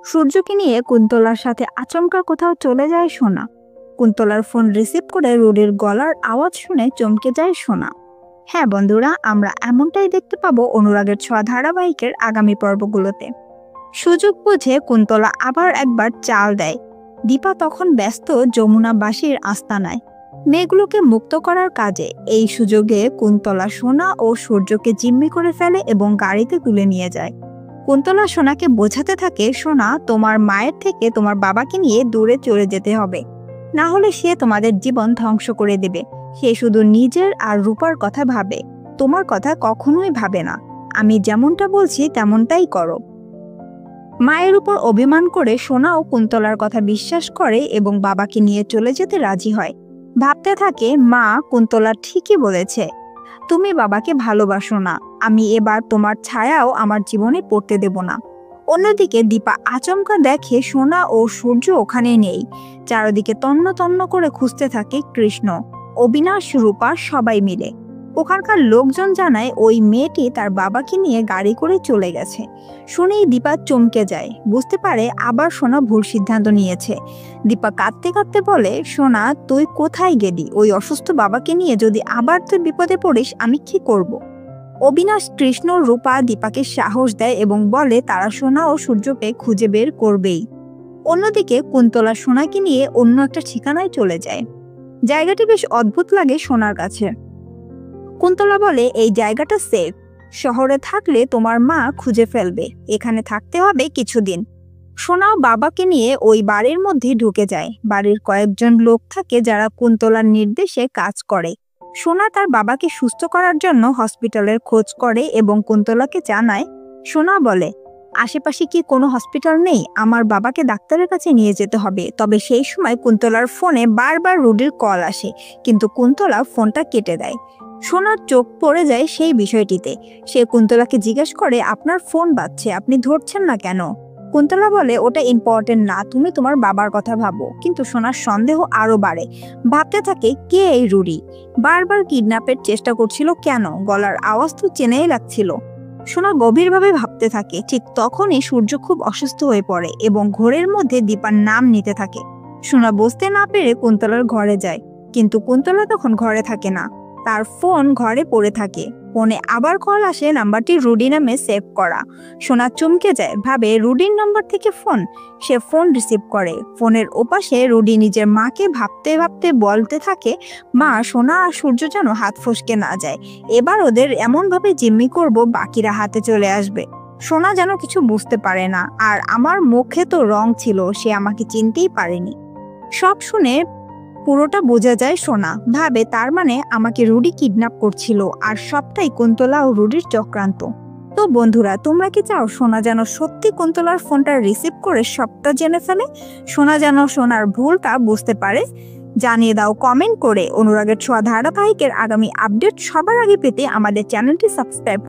সূর্যকে নিয়ে কুন্তলার সাথে আচমকা কোথাও চলে যায় সোনা। কুন্তলার ফোন রিসিভ করে রুডির গলার আওয়াজ শুনে চমকে যায় সোনা। হ্যাঁ বন্ধুরা, আমরা এমনটাই দেখতে পাবো অনুরাগের ছোঁয়া ধারাবাহিকের আগামী পর্বগুলোতে। সুযোগ বুঝে কুন্তলা আবার একবার চাল দেয়। দীপা তখন ব্যস্ত যমুনা বাসীর আস্তানায় মেয়েগুলোকে মুক্ত করার কাজে। এই সুযোগে কুন্তলা সোনা ও সূর্যকে জিম্মি করে ফেলে এবং গাড়িতে তুলে নিয়ে যায়। কুন্তলা সোনাকে বোঝাতে থাকে, সোনা, তোমার মায়ের থেকে তোমার বাবাকে নিয়ে দূরে চলে যেতে হবে, না হলে সে তোমাদের জীবন ধ্বংস করে দেবে। সে শুধু নিজের আর রূপার কথা ভাবে, তোমার কথা কখনোই ভাবে না। আমি যেমনটা বলছি তেমনটাই করো। মায়ের উপর অভিমান করে সোনা ও কুন্তলার কথা বিশ্বাস করে এবং বাবাকে নিয়ে চলে যেতে রাজি হয়। ভাবতে থাকে, মা, কুন্তলা ঠিকই বলেছে, তুমি বাবাকে ভালোবাসো না। আমি এবার তোমার ছায়াও আমার জীবনে পড়তে দেব না। অন্যদিকে দীপা আচমকা দেখে সোনা ও সূর্য ওখানে নেই। চারদিকে তন্ন তন্ন করে খুঁজতে থাকে কৃষ্ণ, অবিনাশ, রূপা সবাই মিলে। ওখানকার লোকজন জানায় ওই মেয়েটি তার বাবাকে নিয়ে গাড়ি করে চলে গেছে। শুনেই দীপা চমকে যায়, বুঝতে পারে আবার সোনা ভুল সিদ্ধান্ত নিয়েছে। দীপা কাঁদতে কাঁদতে বলে, সোনা, তুই কোথায় গেলি? ওই অসুস্থ বাবাকে নিয়ে যদি আবার তুই বিপদে পড়িস, আমি কি করব? অবিনাশ, কৃষ্ণ, রূপা দীপাকে সাহস দেয় এবং বলে তারা সোনা ও সূর্যকে খুঁজে বের করবেই। অন্যদিকে কুন্তলা সোনাকে নিয়ে অন্য একটা ঠিকানায় চলে যায়। জায়গাটি বেশ অদ্ভুত লাগে সোনার কাছে। কুন্তলা বলে, এই জায়গাটা সেফ। শহরে থাকলে তোমার মা খুঁজে ফেলবে, এখানে থাকতে হবে কিছুদিন। সোনা বাবাকে নিয়ে ওই বাড়ির মধ্যে ঢুকে যায়। বাড়ির কয়েকজন লোক থাকে যারা কুন্তলার নির্দেশে কাজ করে। সোনা তার বাবাকে সুস্থ করার জন্য হসপিটালের খোঁজ করে এবং কুন্তলাকে জানায়। সোনা বলে, আশেপাশে কি কোনো হসপিটাল নেই? আমার বাবাকে ডাক্তারের কাছে নিয়ে যেতে হবে। তবে সেই সময় কুন্তলার ফোনে বারবার রুডির কল আসে, কিন্তু কুন্তলা ফোনটা কেটে দেয়। সোনার চোখ পড়ে যায় সেই বিষয়টিতে। সে কুন্তলাকে জিজ্ঞেস করে, আপনার ফোন বাজছে, আপনি ধরছেন না কেন? কুন্তলা বলে, ওটা ইম্পর্টেন্ট না, তুমি তোমার বাবার কথা ভাবো। কিন্তু সোনার সন্দেহ আরো বাড়ে। ভাবতে থাকে, কে এই রুডি? বারবার কিডন্যাপের চেষ্টা করছিল কেন? গলার আওয়াজ তো চেনাই লাগছিল। সোনা গভীরভাবে ভাবতে থাকে। ঠিক তখনই সূর্য খুব অসুস্থ হয়ে পড়ে এবং ঘোরের মধ্যে দীপার নাম নিতে থাকে। সোনা বুঝতে না পেরে কুন্তলার ঘরে যায়, কিন্তু কুন্তলা তখন ঘরে থাকে না। তার ফোন ঘরে পড়ে থাকে। ফোনে আবার কল আসে, নাম্বারটি রুডি নামে সেভ করা। সোনা চমকে যায়, ভাবে রুডির নাম্বার থেকে ফোন। সে ফোন রিসিভ করে। ফোনের ওপাশে রুডি নিজের মাকে ভাবতে ভাবতে বলতে থাকে, মা, সোনা আর সূর্য যেন হাত ফসকে না যায়। এবার ওদের এমনভাবে জিম্মি করব, বাকিরা হাতে চলে আসবে। সোনা যেন কিছু বুঝতে পারে না। আর আমার মুখে তো রং ছিল, সে আমাকে চিনতেই পারেনি। সব শুনে পুরোটা বোঝা যায়। সোনা ভাবে, তার মানে আমাকে রুডি কিডন্যাপ করছিল, আর সবটাই কুন্তলা ও রুডির চক্রান্ত। তো বন্ধুরা, তোমরা কি চাও সোনা যেন সত্যি কুন্তলার ফোনটা রিসিভ করে সবটা জেনে ফেলে? সোনা যেন সোনার ভুলটা বুঝতে পারে? জানিয়ে দাও কমেন্ট করে। অনুরাগের ছোঁয়া ধারাবাহিকের আগামী আপডেট সবার আগে পেতে আমাদের চ্যানেলটি সাবস্ক্রাইব